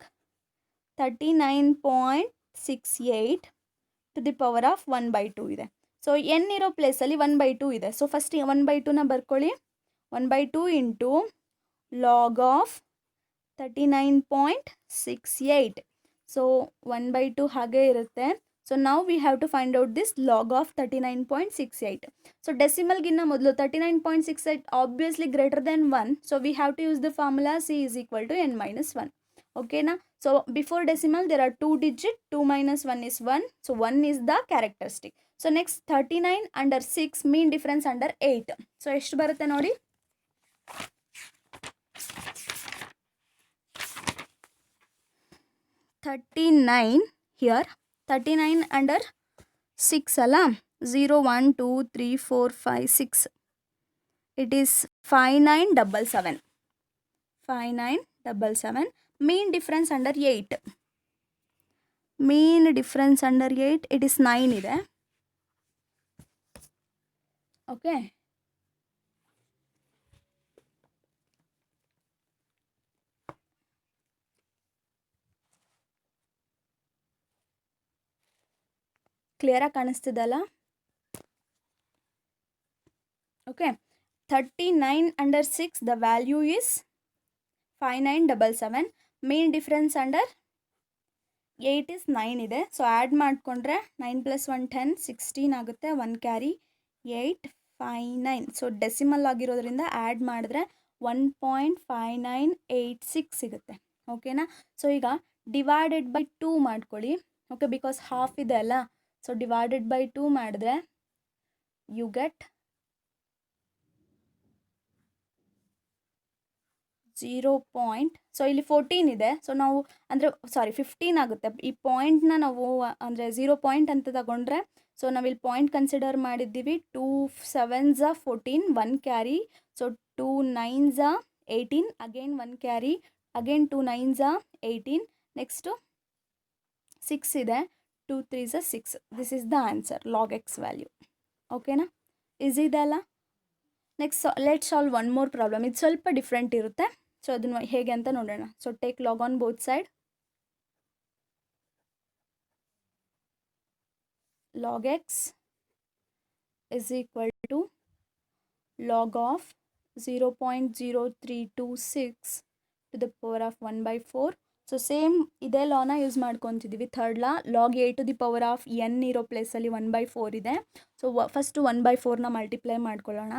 39.68 to the power of 1/2 ಇದೆ. So n ಇರೋ ಪ್ಲೇಸಲ್ಲಿ 1/2 ಇದೆ. So first 1/2ನ ಬರ್ಕೊಳ್ಳಿ. 1/2 into log of 39.68. So 1/2 ಹಾಗೆ ಇರುತ್ತೆ. ಸೊ ನಾವು we have to find out this log of 39.68. So ಡೆಸಿಮಲ್ಗಿನ್ನ ಮೊದಲು 39.68 obviously greater than 1. So we have to use the formula c is equal to n - 1. ಓಕೆನಾ. So before decimal there are 2 digit, 2 - 1 is 1. So 1 is the characteristic. So next 39 under 6, mean difference under 8. So ಎಷ್ಟು ಬರುತ್ತೆ ನೋಡಿ, 39 here, 39 under 6 ಅಲ್ಲ, 0 1 2 3 4 5 6, it is 5977. 5977. Mean difference under 8, mean difference under 8 it is 9 ಇದೆ. Okay, ಕ್ಲಿಯರಾಗಿ ಕಾಣಿಸ್ತಿದಲ್ಲ? Okay, 39 under 6 the value is 5977. Mean difference under 8 is 9 ಇದೆ. So add ಮಾಡಿಕೊಂಡ್ರೆ 9 + 1 10, 16 ಆಗುತ್ತೆ. 1 ಕ್ಯಾರಿ, 8 59. ಸೊ ಡೆಸಿಮಲ್ ಆಗಿರೋದ್ರಿಂದ ಆ್ಯಡ್ ಮಾಡಿದ್ರೆ 1.5986 ಸಿಗುತ್ತೆ. ಓಕೆನಾ. ಸೊ ಈಗ ಡಿವೈಡೆಡ್ ಬೈ 2 ಮಾಡ್ಕೊಳ್ಳಿ. ಓಕೆ, ಬಿಕಾಸ್ ಹಾಫ್ ಇದೆ ಅಲ್ಲ. ಸೊ ಡಿವೈಡೆಡ್ ಬೈ 2 ಮಾಡಿದ್ರೆ ಯು ಗೆಟ್ 0. ಸೊ ಇಲ್ಲಿ 14 ಇದೆ. ಸೊ ನಾವು ಅಂದರೆ 15 ಆಗುತ್ತೆ. ಈ ಪಾಯಿಂಟ್ನ ನಾವು ಅಂದರೆ 0 ಪಾಯಿಂಟ್ ಅಂತ ತಗೊಂಡ್ರೆ, ಸೊ ನಾವಿಲ್ಲಿ ಪಾಯಿಂಟ್ ಕನ್ಸಿಡರ್ ಮಾಡಿದ್ದೀವಿ. 2 7s are 14, 1 carry. So 2 9s are 18, again 1 carry, again 2 9s are 18. Next 6 ಇದೆ, 2 3s are 6. This is the answer, log x value. ಓಕೆನಾ, ಈಸಿ ಇದೆ ಅಲ್ಲ? Next let solve one more problem. ಇದು ಸ್ವಲ್ಪ different ಇರುತ್ತೆ. So ಅದನ್ನು ಹೇಗೆ ಅಂತ ನೋಡೋಣ. So take log on both side. log x is equal to log of 0.0326 to the power of 1/4. So same ಇದೇ ಲಾನ ಯೂಸ್ ಮಾಡ್ಕೊತಿದ್ದೀವಿ. Third law, log a to the power of n ಇರೋ ಪ್ಲೇಸಲ್ಲಿ 1/4 ಇದೆ. ಸೊ ಫಸ್ಟು 1/4ನ ಮಲ್ಟಿಪ್ಲೈ ಮಾಡ್ಕೊಳ್ಳೋಣ.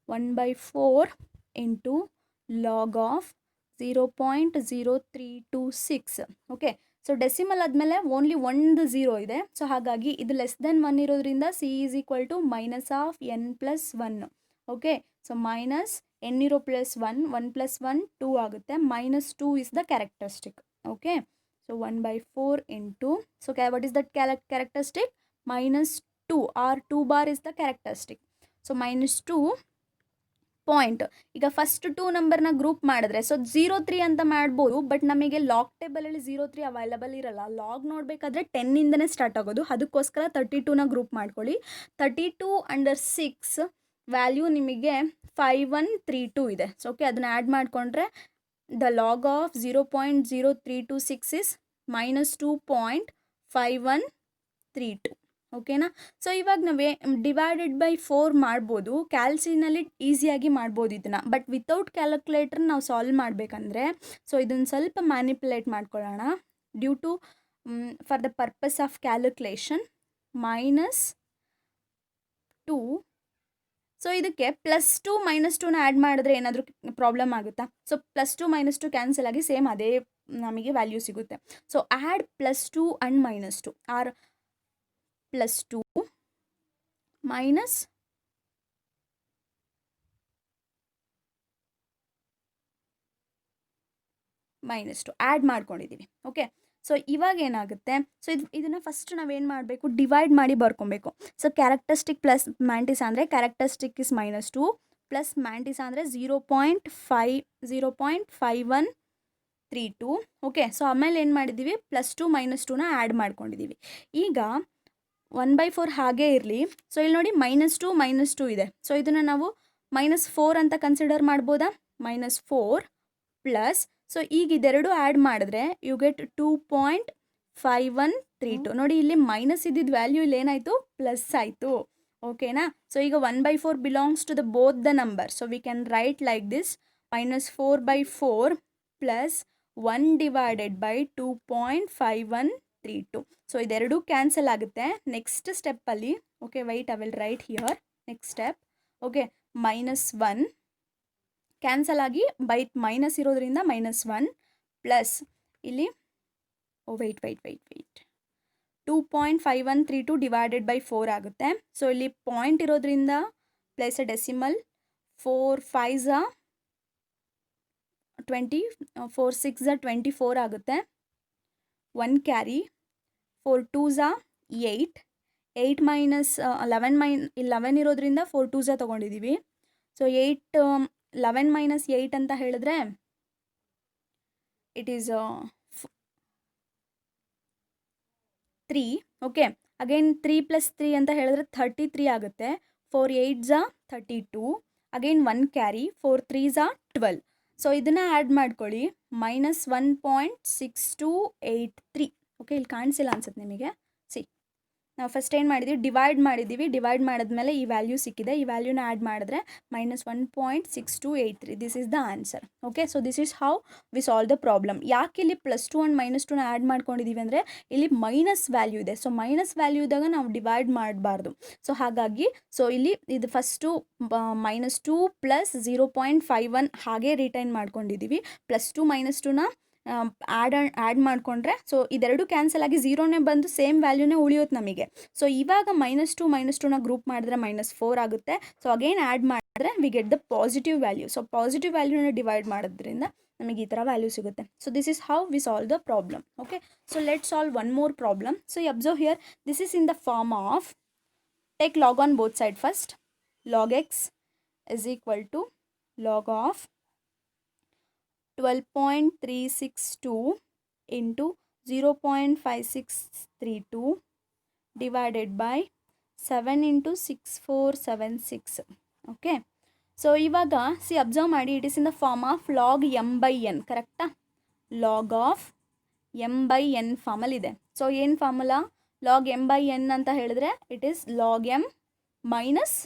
1/4 into log of 0.0326. Okay, so decimal ಆದಮೇಲೆ only ಒಂದು 0 ಇದೆ. ಸೊ ಹಾಗಾಗಿ ಇದು ಲೆಸ್ ದೆನ್ 1 ಇರೋದ್ರಿಂದ c is equal to -n + 1. Okay, so n ಇರೋ ಪ್ಲಸ್ 1 ಪ್ಲಸ್ 1 2 ಆಗುತ್ತೆ, minus 2 is the characteristic. Okay, so 1/4 into, so what is that characteristic? minus 2 or 2 bar is the characteristic. So minus 2 point. ಈಗ first 2 ನಂಬರ್ನ group ಮಾಡಿದ್ರೆ so 0 3 ಅಂತ ಮಾಡ್ಬೋದು, but ನಮಗೆ log ಟೇಬಲಲ್ಲಿ 0 3 available ಇರಲ್ಲ. Log ನೋಡಬೇಕಾದ್ರೆ 10ಇಂದನೇ ಸ್ಟಾರ್ಟ್ ಆಗೋದು, ಅದಕ್ಕೋಸ್ಕರ 32ನ ಗ್ರೂಪ್ ಮಾಡ್ಕೊಳ್ಳಿ. 32 ಅಂಡರ್ 6 ವ್ಯಾಲ್ಯೂ ನಿಮಗೆ 5132 ಇದೆ. ಸೊ ಓಕೆ, ಅದನ್ನ ಆ್ಯಡ್ ಮಾಡಿಕೊಂಡ್ರೆ the log of 0.0326 is minus 2.5132. ಓಕೆನಾ? ಸೊ ಇವಾಗ ನಾವೇ ಡಿವೈಡೆಡ್ ಬೈ 4 ಮಾಡ್ಬೋದು, ಕ್ಯಾಲ್ಸಿನಲ್ಲಿ ಈಸಿಯಾಗಿ ಮಾಡ್ಬೋದು ಇದನ್ನು. ಬಟ್ ವಿತೌಟ್ ಕ್ಯಾಲ್ಕುಲೇಟರ್ ನಾವು ಸಾಲ್ವ್ ಮಾಡಬೇಕಂದ್ರೆ ಸೊ ಇದನ್ನು ಸ್ವಲ್ಪ ಮ್ಯಾನಿಪುಲೇಟ್ ಮಾಡ್ಕೊಳ್ಳೋಣ. Due to for the purpose of calculation minus 2. So ಇದಕ್ಕೆ ಪ್ಲಸ್ 2 minus 2ನ ಆ್ಯಡ್ ಮಾಡಿದ್ರೆ ಏನಾದರೂ ಪ್ರಾಬ್ಲಮ್ ಆಗುತ್ತಾ? ಸೊ ಪ್ಲಸ್ 2 minus 2 ಕ್ಯಾನ್ಸಲ್ ಆಗಿ ಸೇಮ್ ಅದೇ ನಮಗೆ ವ್ಯಾಲ್ಯೂ ಸಿಗುತ್ತೆ. So add plus 2 and minus 2 or plus 2 minus -2 add ಮಾಡ್ಕೊಂಡಿದ್ದೀವಿ. ಓಕೆ, ಸೊ ಇವಾಗ ಏನಾಗುತ್ತೆ? ಸೊ ಇದನ್ನು ಫಸ್ಟ್ ನಾವೇನು ಮಾಡಬೇಕು? ಡಿವೈಡ್ ಮಾಡಿ ಬರ್ಕೊಬೇಕು. ಸೊ ಕ್ಯಾರೆಕ್ಟರಿಸ್ಟಿಕ್ ಪ್ಲಸ್ ಮ್ಯಾಂಟಿಸ್ ಅಂದರೆ ಕ್ಯಾರೆಕ್ಟರಿಸ್ಟಿಕ್ ಇಸ್ -2 ಪ್ಲಸ್ ಮ್ಯಾಂಟಿಸ್ ಅಂದರೆ 0.5132. ಓಕೆ, ಸೊ ಆಮೇಲೆ ಏನು ಮಾಡಿದ್ದೀವಿ? ಪ್ಲಸ್ 2 -2ನ ಆ್ಯಡ್ ಮಾಡ್ಕೊಂಡಿದ್ದೀವಿ. ಈಗ 1/4 ಹಾಗೇ ಇರಲಿ. ಸೊ ಇಲ್ಲಿ ನೋಡಿ -2 -2 ಇದೆ. ಸೊ ಇದನ್ನು ನಾವು -4 ಅಂತ ಕನ್ಸಿಡರ್ ಮಾಡ್ಬೋದಾ? -4 ಪ್ಲಸ್, ಸೊ ಈಗ ಇದೆರಡು ಆ್ಯಡ್ ಮಾಡಿದ್ರೆ ಯು ಗೆಟ್ 2.5132. ನೋಡಿ ಇಲ್ಲಿ ಮೈನಸ್ ಇದ್ದಿದ್ದು ವ್ಯಾಲ್ಯೂ ಇಲ್ಲಿ ಏನಾಯಿತು? ಪ್ಲಸ್ ಆಯಿತು. ಓಕೆನಾ? ಸೊ ಈಗ 1/4 belongs to the both the number. So we can write like this -4/4 plus 1 divided by 2.5132. So ಇದೆರಡು ಕ್ಯಾನ್ಸಲ್ ಆಗುತ್ತೆ. ನೆಕ್ಸ್ಟ್ ಸ್ಟೆಪ್ಪಲ್ಲಿ okay wait, I will write here next step. Okay, -1 cancel ಆಗಿ by minus ಇರೋದ್ರಿಂದ -1 plus ಇಲ್ಲಿ weight 2.5132 divided by 4 ಆಗುತ್ತೆ. So ಇಲ್ಲಿ point ಇರೋದ್ರಿಂದ place ಅ decimal. 4 5 20, 4 6 24 ಆಗುತ್ತೆ. 1 ಕ್ಯಾರಿ, 4 2s 8, 8 ಮೈನಸ್ 11 ಇರೋದ್ರಿಂದ 4 2s ತೊಗೊಂಡಿದ್ದೀವಿ. ಸೊ 11 ಮೈನಸ್ 8 ಅಂತ ಹೇಳಿದ್ರೆ ಇಟ್ ಈಸ್ 3. ಓಕೆ, ಅಗೈನ್ 3 + 3 ಅಂತ ಹೇಳಿದ್ರೆ 33 ಆಗುತ್ತೆ. 4 8s 32, again 1 carry, 4 3s 12. So ಇದನ್ನು ಆ್ಯಡ್ ಮಾಡ್ಕೊಳ್ಳಿ. -1.6283. ಓಕೆ, ಇಲ್ಲಿ ಕಾಣಿಸಿಲ್ಲ ಅನ್ಸುತ್ತೆ ನಿಮಗೆ. ಸಿ, ನಾವು ಫಸ್ಟ್ ಏನು ಮಾಡಿದ್ದೀವಿ? ಡಿವೈಡ್ ಮಾಡಿದ್ದೀವಿ. ಡಿವೈಡ್ ಮಾಡಿದ್ಮೇಲೆ ಈ ವ್ಯಾಲ್ಯೂ ಸಿಕ್ಕಿದೆ. ಈ ವ್ಯಾಲ್ಯೂನ ಆ್ಯಡ್ ಮಾಡಿದ್ರೆ -1.6283. This is the answer. Okay, so this is how we solve the problem. ಯಾಕೆ ಇಲ್ಲಿ +2 ಆ್ಯಂಡ್ -2ನ ಆ್ಯಡ್ ಮಾಡ್ಕೊಂಡಿದ್ದೀವಿ ಅಂದರೆ ಇಲ್ಲಿ ಮೈನಸ್ ವ್ಯಾಲ್ಯೂ ಇದೆ. ಸೊ ಮೈನಸ್ ವ್ಯಾಲ್ಯೂ ಇದ್ದಾಗ ನಾವು ಡಿವೈಡ್ ಮಾಡಬಾರ್ದು. ಸೊ ಹಾಗಾಗಿ ಸೊ ಇಲ್ಲಿ ಇದು ಫಸ್ಟು -2 ಪ್ಲಸ್ 0.51 ಹಾಗೆ ರಿಟೈನ್ ಮಾಡ್ಕೊಂಡಿದ್ದೀವಿ. +2 -2ನ ಆ್ಯಡ್ ಮಾಡಿಕೊಂಡ್ರೆ ಸೊ ಇದೆರಡು ಕ್ಯಾನ್ಸಲ್ ಆಗಿ 0ನೇ ಬಂದು ಸೇಮ್ ವ್ಯಾಲ್ಯೂನೇ ಉಳಿಯುತ್ತೆ ನಮಗೆ. ಸೊ ಇವಾಗ -2 -2ನ ಗ್ರೂಪ್ ಮಾಡಿದ್ರೆ -4 ಆಗುತ್ತೆ. ಸೊ ಅಗೇನ್ ಆ್ಯಡ್ ಮಾಡಿದ್ರೆ we get the positive value. So positive ವ್ಯಾಲ್ಯೂನ ಡಿವೈಡ್ ಮಾಡೋದ್ರಿಂದ ನಮಗೆ ಈ ಥರ ವ್ಯಾಲ್ಯೂ ಸಿಗುತ್ತೆ. So this is how we solve the problem. Okay, so let solve one more problem. So observe here, this is in the form of, take log on both side first. log x is equal to log of 12.362 into 0.5632 divided by 7 into 6476. Okay, so ಇವಾಗ observe ಮಾಡಿ, it is in the form of log m/n. ಕರೆಕ್ಟಾ? log of m/n ಫಾರ್ಮಲ್ಲಿದೆ. So ಏನು formula? log m/n ಅಂತ ಹೇಳಿದ್ರೆ it is log m minus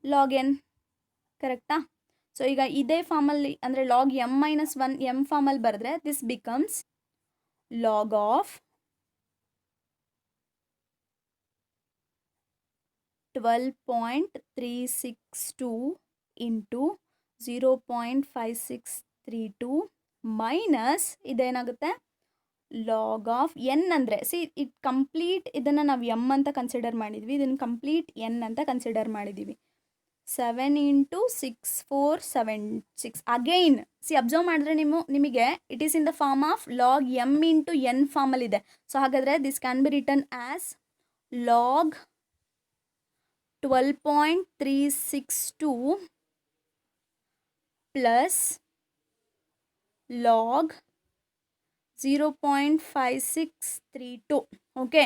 log n. ಕರೆಕ್ಟಾ? So ಈಗ ಇದೇ ಫಾರ್ಮಲ್ಲಿ ಅಂದರೆ log m-1 m ಫಾರ್ಮಲ್ಲಿ ಬರೆದ್ರೆ this becomes log of 12.362 into 0.5632 minus ಇದೇನಾಗುತ್ತೆ log ಆಫ್ n ಅಂದರೆ ಇಟ್ ಕಂಪ್ಲೀಟ್ ಇದನ್ನು ನಾವು m ಅಂತ ಕನ್ಸಿಡರ್ ಮಾಡಿದ್ವಿ, ಇದನ್ನು ಕಂಪ್ಲೀಟ್ n ಅಂತ ಕನ್ಸಿಡರ್ ಮಾಡಿದ್ದೀವಿ. 7 ಇಂಟು 6476 ಅಗೈನ್ ಅಬ್ಸರ್ವ್ ಮಾಡಿದ್ರೆ ನಿಮಗೆ it is in the form of log M into n ಫಾರ್ಮಲ್ಲಿದೆ. ಸೊ ಹಾಗಾದರೆ this can be return as log 12.362 plus log 0.5632. Okay,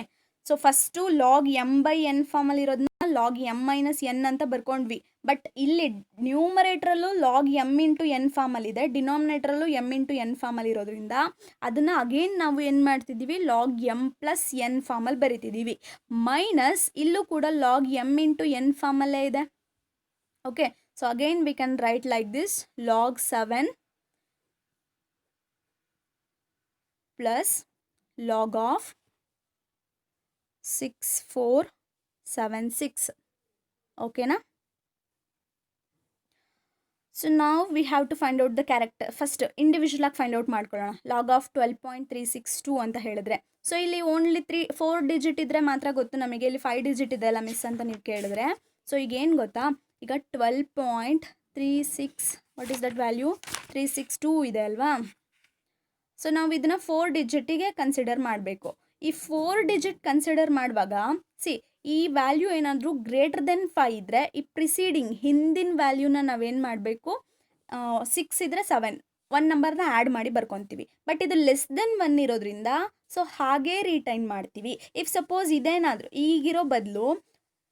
so first log M by n ಫಾರ್ಮಲ್ಲಿರೋದನ್ನ log M minus n ಅಂತ ಬರ್ಕೊಂಡ್ವಿ. But ಇಲ್ಲಿ ನ್ಯೂಮರೇಟ್ರಲ್ಲೂ log M into n ಫಾರ್ಮಲ್ಲಿದೆ, ಡಿನಾಮಿನೇಟ್ರಲ್ಲೂ m into n ಫಾರ್ಮಲ್ಲಿರೋದ್ರಿಂದ ಅದನ್ನು ಅಗೇನ್ ನಾವು ಏನು ಮಾಡ್ತಿದ್ದೀವಿ, ಲಾಗ್ ಎಮ್ ಪ್ಲಸ್ ಎನ್ ಫಾರ್ಮಲ್ಲಿ ಬರಿತಿದ್ದೀವಿ. ಮೈನಸ್ ಇಲ್ಲೂ ಕೂಡ ಲಾಗ್ ಎಮ್ ಇಂಟು ಎನ್ ಫಾರ್ಮಲ್ಲೇ ಇದೆ. Okay, so again we can write like this log 7 plus log of 6476. okay na? So now we have to find out the character. first individual ಆಗಿ find out ಮಾಡ್ಕೊಳ್ಳೋಣ. log of 12.362 ಅಂತ ಹೇಳಿದ್ರೆ, so ಇಲ್ಲಿ only 4 digit ಇದ್ರೆ ಮಾತ್ರ ಗೊತ್ತು ನಮಗೆ. ಇಲ್ಲಿ 5 ಡಿಜಿಟ್ ಇದೆ ಅಲ್ಲ ಮಿಸ್ ಅಂತ ನೀವು ಕೇಳಿದ್ರೆ, ಸೊ ಈಗ ಏನು ಗೊತ್ತಾ, ಈಗ 12.36 ವಾಟ್ ಈಸ್ ದಟ್ ವ್ಯಾಲ್ಯೂ, 362 ಇದೆ ಅಲ್ವಾ. ಸೊ ನಾವು ಇದನ್ನು 4 ಡಿಜಿಟಿಗೆ ಕನ್ಸಿಡರ್ ಮಾಡಬೇಕು. ಈ 4 ಡಿಜಿಟ್ ಕನ್ಸಿಡರ್ ಮಾಡುವಾಗ ಈ ವ್ಯಾಲ್ಯೂ ಏನಾದರೂ ಗ್ರೇಟರ್ ದೆನ್ 5 ಇದ್ದರೆ ಈ ಪ್ರಿಸೀಡಿಂಗ್ ಹಿಂದಿನ ವ್ಯಾಲ್ಯೂನ ನಾವೇನು ಮಾಡಬೇಕು, 6 ಇದ್ದರೆ 7 1 ನಂಬರ್ನ ಆ್ಯಡ್ ಮಾಡಿ ಬರ್ಕೊತೀವಿ. ಬಟ್ ಇದು ಲೆಸ್ ದೆನ್ 1 ಇರೋದ್ರಿಂದ ಸೊ ಹಾಗೇ ರಿಟೈನ್ ಮಾಡ್ತೀವಿ. ಇಫ್ ಸಪೋಸ್ ಇದೇನಾದರೂ ಈಗಿರೋ ಬದಲು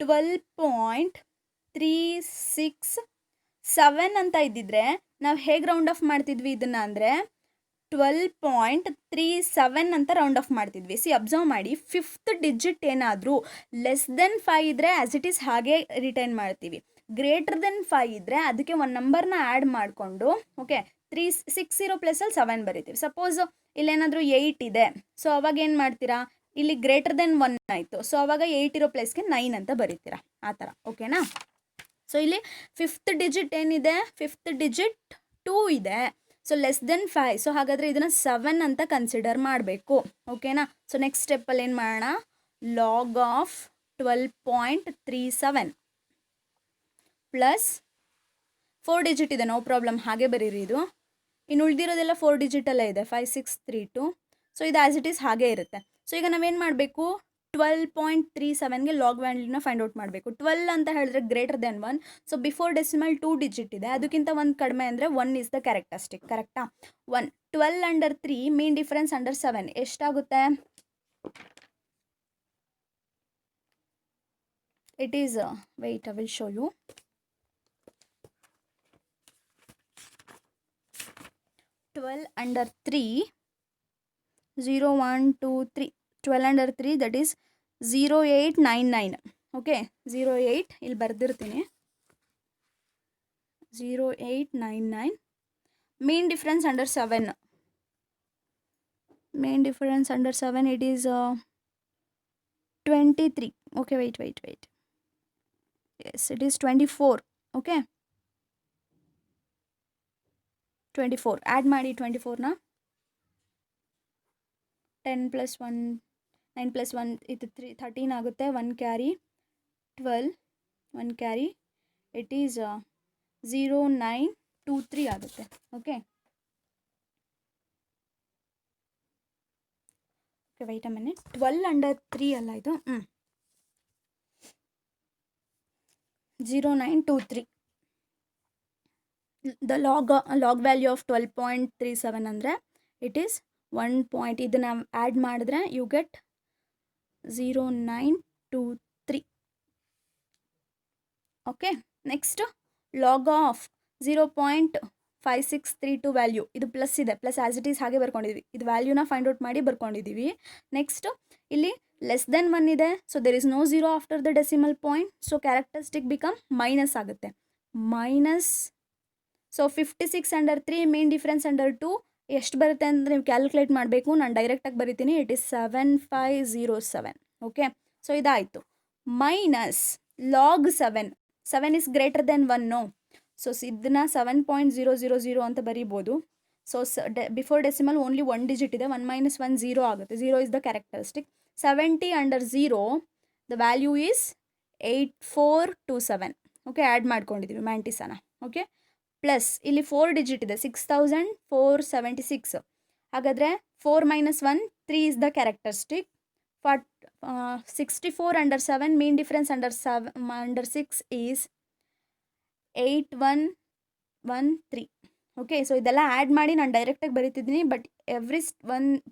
12.367 ಅಂತ ಇದ್ದಿದ್ರೆ ನಾವು ಹೇಗೆ ರೌಂಡ್ ಆಫ್ ಮಾಡ್ತಿದ್ವಿ ಇದನ್ನು ಅಂದರೆ 12.37 ಅಂತ ರೌಂಡ್ ಆಫ್ ಮಾಡ್ತಿದ್ವಿ. ಅಬ್ಸರ್ವ್ ಮಾಡಿ, 5th ಡಿಜಿಟ್ ಏನಾದರೂ ಲೆಸ್ ದೆನ್ 5 ಇದ್ದರೆ ಆ್ಯಸ್ ಇಟ್ ಈಸ್ ಹಾಗೆ ರಿಟೈನ್ ಮಾಡ್ತೀವಿ. ಗ್ರೇಟರ್ ದೆನ್ 5 ಇದ್ದರೆ ಅದಕ್ಕೆ ಒಂದು ನಂಬರ್ನ ಆ್ಯಡ್ ಮಾಡಿಕೊಂಡು ಓಕೆ 360 ಪ್ಲಸಲ್ಲಿ 7 ಬರಿತೀವಿ. ಸಪೋಸ್ ಇಲ್ಲೇನಾದರೂ 8 ಇದೆ, ಸೊ ಅವಾಗ ಏನು ಮಾಡ್ತೀರಾ, ಇಲ್ಲಿ ಗ್ರೇಟರ್ ದೆನ್ 1 ಆಯಿತು, ಸೊ ಅವಾಗ 8 ಇರೋ ಪ್ಲೇಸ್ಗೆ 9 ಅಂತ ಬರೀತೀರಾ, ಆ ಥರ. ಓಕೆನಾ? ಸೊ ಇಲ್ಲಿ 5th ಡಿಜಿಟ್ ಏನಿದೆ, 5th ಡಿಜಿಟ್ 2 ಇದೆ, ಸೊ ಲೆಸ್ ದೆನ್ 5, ಸೊ ಹಾಗಾದರೆ ಇದನ್ನು 7 ಅಂತ ಕನ್ಸಿಡರ್ ಮಾಡಬೇಕು. ಓಕೆನಾ? ಸೊ ನೆಕ್ಸ್ಟ್ ಸ್ಟೆಪ್ಪಲ್ಲಿ ಏನು ಮಾಡೋಣ, ಲಾಗ್ ಆಫ್ 12.37 ಪ್ಲಸ್ 4 ಡಿಜಿಟ್ ಇದೆ, ನೋ ಪ್ರಾಬ್ಲಮ್, ಹಾಗೆ ಬರೀರಿ. ಇದು ಇನ್ನು ಉಳಿದಿರೋದೆಲ್ಲ 4 ಡಿಜಿಟಲ್ಲೇ ಇದೆ, 5632. ಸೊ ಇದು ಆ್ಯಸ್ ಇಟ್ ಈಸ್ ಹಾಗೇ ಇರುತ್ತೆ. ಸೊ ಈಗ ನಾವೇನು ಮಾಡಬೇಕು, 12.37ಗೆ ಲಾಗ್ ವ್ಯಾಲ್ಯೂನ ಫೈಂಡ್ ಔಟ್ ಮಾಡಬೇಕು. 12 ಅಂತ ಹೇಳಿದ್ರೆ greater than 1, so before decimal 2 digit ಇದೆ, ಅದಕ್ಕಿಂತ 1 ಕಡಿಮೆ ಅಂದರೆ 1 ಇಸ್ ದ ಕ್ಯಾರೆಕ್ಟರಿಸ್ಟಿಕ್. ಕರೆಕ್ಟಾ? 1 12 ಅಂಡರ್ 3 ಮೀನ್ ಡಿಫರೆನ್ಸ್ ಅಂಡರ್ 7 ಎಷ್ಟಾಗುತ್ತೆ, it is wait I will show you. 12 under 3 0 1 2 3 12 under 3 that is 0899. Okay, 08 ಇಲ್ಲಿ ಬರ್ದಿರ್ತೀನಿ, 0899. Main difference under 7, main difference under 7 it is 23. Okay, wait yes, it is 24. Okay, 24 add ಮಾಡಿ. 24ನ 10 + 1 9 + 1 ಇದು 13 ಆಗುತ್ತೆ. 1 carry 12, 1 carry, it is 0923 ಆಗುತ್ತೆ. Okay, wait a minute, 12 under 3 ಅಲ್ಲ ಇದು, 0923. The log value of 12.37 ಅಂದರೆ ಇಟ್ ಈಸ್ 1 ಪಾಯಿಂಟ್. ಇದನ್ನು add ಮಾಡಿದ್ರೆ you get 0923. Okay, next log of 0.5632 value, ಇದು ಪ್ಲಸ್ ಇದೆ, ಪ್ಲಸ್ ಆ್ಯಸ್ ಇಟ್ ಈಸ್ ಹಾಗೆ ಬರ್ಕೊಂಡಿದ್ವಿ. ಇದು ವ್ಯಾಲ್ಯೂನ ಫೈಂಡ್ ಔಟ್ ಮಾಡಿ ಬರ್ಕೊಂಡಿದ್ದೀವಿ. ನೆಕ್ಸ್ಟ್ ಇಲ್ಲಿ ಲೆಸ್ ದೆನ್ 1 ಇದೆ, so there is no 0 after the decimal point, so characteristic become minus ಆಗುತ್ತೆ. Minus, so 56 under 3 mean difference under 2 ಎಷ್ಟು ಬರುತ್ತೆ ಅಂತ ನೀವು ಕ್ಯಾಲ್ಕುಲೇಟ್ ಮಾಡಬೇಕು. ನಾನು ಡೈರೆಕ್ಟಾಗಿ ಬರಿತೀನಿ, ಇಟ್ ಈಸ್ 7507. ಓಕೆ, ಸೊ ಇದಾಯಿತು. Minus log 7 is greater than 1. So ಇದನ್ನ 7.000 ಅಂತ ಬರೀಬೋದು. So before decimal only 1 digit ಇದೆ, 1 - 1 0 ಆಗುತ್ತೆ. 0 is the characteristic. 70 under 0 the value is 8427. Okay, add ಮಾಡ್ಕೊಂಡಿದ್ದೀವಿ ಮ್ಯಾಂಟಿಸನ. ಓಕೆ, ಪ್ಲಸ್ ಇಲ್ಲಿ 4 ಡಿಜಿಟ್ ಇದೆ, 6476. ಹಾಗಾದರೆ 4 - 1 3 is the characteristic. For 64 under 7 mean difference under 6 is 8113. Okay, so ಇದೆಲ್ಲ ಆ್ಯಡ್ ಮಾಡಿ ನಾನು ಡೈರೆಕ್ಟಾಗಿ ಬರೀತಿದ್ದೀನಿ, ಬಟ್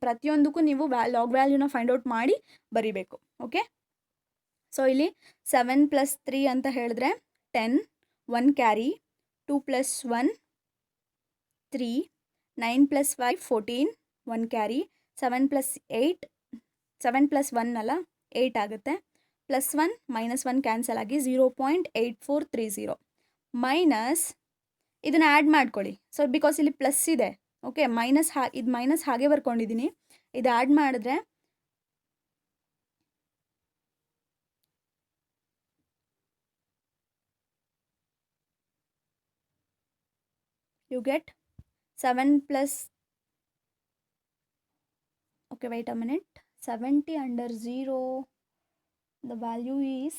ಪ್ರತಿಯೊಂದಕ್ಕೂ ನೀವು ಲಾಗ್ ವ್ಯಾಲ್ಯೂನ ಫೈಂಡ್ ಔಟ್ ಮಾಡಿ ಬರೀಬೇಕು. ಓಕೆ, ಸೊ ಇಲ್ಲಿ 7 + 3 ಅಂತ ಹೇಳಿದ್ರೆ 10, 1 ಕ್ಯಾರಿ, 2 + 1 3, 9 + 5 14, 1 ಕ್ಯಾರಿ, 7 + 8 7 + 1 ಅಲ್ಲ 8 ಆಗುತ್ತೆ, +1 -1 ಕ್ಯಾನ್ಸಲ್ ಆಗಿ 0.8430 ಮೈನಸ್ ಇದನ್ನು ಆ್ಯಡ್ ಮಾಡ್ಕೊಳ್ಳಿ. ಸೊ ಬಿಕಾಸ್ ಇಲ್ಲಿ ಪ್ಲಸ್ ಇದೆ. ಓಕೆ, ಇದು ಮೈನಸ್ ಹಾಗೆ ಬರ್ಕೊಂಡಿದ್ದೀನಿ. ಇದು ಆ್ಯಡ್ ಮಾಡಿದ್ರೆ you get 7 plus, okay wait a minute, 70 under 0, the value is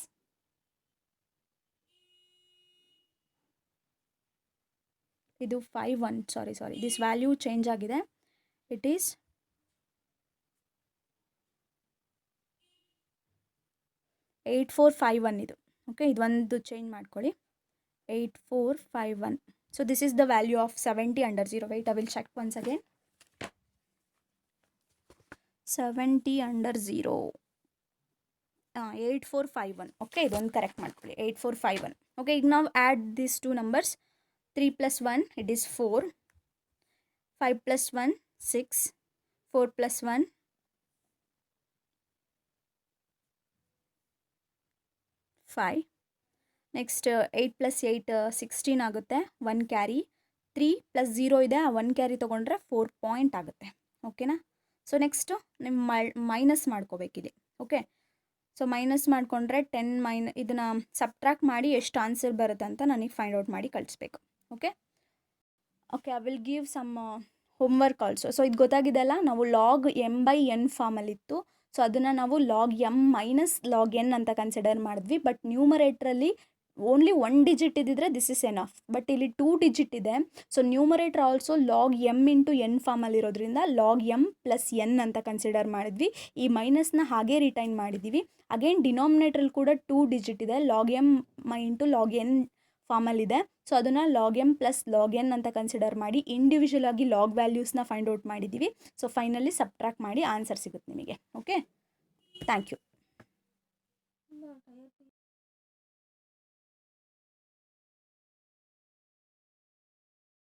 ಇದು 51, ಸಾರಿ ದಿಸ್ ವ್ಯಾಲ್ಯೂ ಚೇಂಜ್ ಆಗಿದೆ. ಇಟ್ ಈಸ್ 8451 ಇದು. ಓಕೆ, ಇದೊಂದು ಚೇಂಜ್ ಮಾಡ್ಕೊಳ್ಳಿ, 8451. So this is the value of 70 under 0. Wait, I will check once again. 70 under 0, 8451. Okay, ಇದೊಂದು correct ಮಾಡ್ಕೊಳ್ಳಿ, 8451. Okay, ಈಗ ನಾವು add this 2 numbers. 3 + 1 it is 4, 5 + 1 6, 4 + 1 5. Next 8 + 8 16 ಆಗುತ್ತೆ, 1 carry, 3 + 0 ಇದೆ, ಆ 1 ಕ್ಯಾರಿ ತೊಗೊಂಡ್ರೆ 4 ಪಾಯಿಂಟ್ ಆಗುತ್ತೆ. ಓಕೆನಾ? ಸೊ ನೆಕ್ಸ್ಟು ನಿಮ್ಮ ಮೈನಸ್ ಮಾಡ್ಕೋಬೇಕಿದೆ. ಓಕೆ, ಸೊ ಮೈನಸ್ ಮಾಡಿಕೊಂಡ್ರೆ 10 ಇದನ್ನು ಸಬ್ಟ್ರಾಕ್ಟ್ ಮಾಡಿ ಎಷ್ಟು ಆನ್ಸರ್ ಬರುತ್ತೆ ಅಂತ ನನಗೆ ಫೈಂಡ್ ಔಟ್ ಮಾಡಿ ಕಳಿಸ್ಬೇಕು. Okay, I will give some homework also. So ಇದು ಗೊತ್ತಾಗಿದೆಲ್ಲ, ನಾವು ಲಾಗ್ m/n ಫಾರ್ಮಲ್ಲಿತ್ತು. ಸೊ ಅದನ್ನು ನಾವು ಲಾಗ್ m - ಲಾಗ್ n ಅಂತ ಕನ್ಸಿಡರ್ ಮಾಡಿದ್ವಿ. ಬಟ್ ನ್ಯೂಮರೇಟ್ರಲ್ಲಿ ಓನ್ಲಿ 1 ಡಿಜಿಟ್ ಇದ್ದಿದ್ರೆ ದಿಸ್ ಇಸ್ ಎನಫ್. ಬಟ್ ಇಲ್ಲಿ 2 ಡಿಜಿಟ್ ಇದೆ. So numerator also log m × n ಫಾರ್ಮಲ್ಲಿರೋದ್ರಿಂದ ಲಾಗ್ m + n ಅಂತ ಕನ್ಸಿಡರ್ ಮಾಡಿದ್ವಿ. ಈ ಮೈನಸ್ನ ಹಾಗೆ ರಿಟೈನ್ ಮಾಡಿದ್ದೀವಿ. ಅಗೇನ್ ಡಿನಾಮಿನೇಟ್ರಲ್ಲಿ ಕೂಡ 2 ಡಿಜಿಟ್ ಇದೆ, ಲಾಗ್ m × ಲಾಗ್ n ಫಾರ್ಮಲ್ಲಿದೆ. ಸೊ ಅದನ್ನು ಲಾಗ್ m + ಲಾಗ್ n ಅಂತ ಕನ್ಸಿಡರ್ ಮಾಡಿ ಇಂಡಿವಿಜುವಲ್ ಆಗಿ ಲಾಗ್ ವ್ಯಾಲ್ಯೂಸ್ನ ಫೈಂಡ್ ಔಟ್ ಮಾಡಿದ್ದೀವಿ. ಸೊ ಫೈನಲಿ ಸಬ್ಟ್ರಾಕ್ಟ್ ಮಾಡಿ ಆನ್ಸರ್ ಸಿಗುತ್ತೆ ನಿಮಗೆ. Okay, thank you.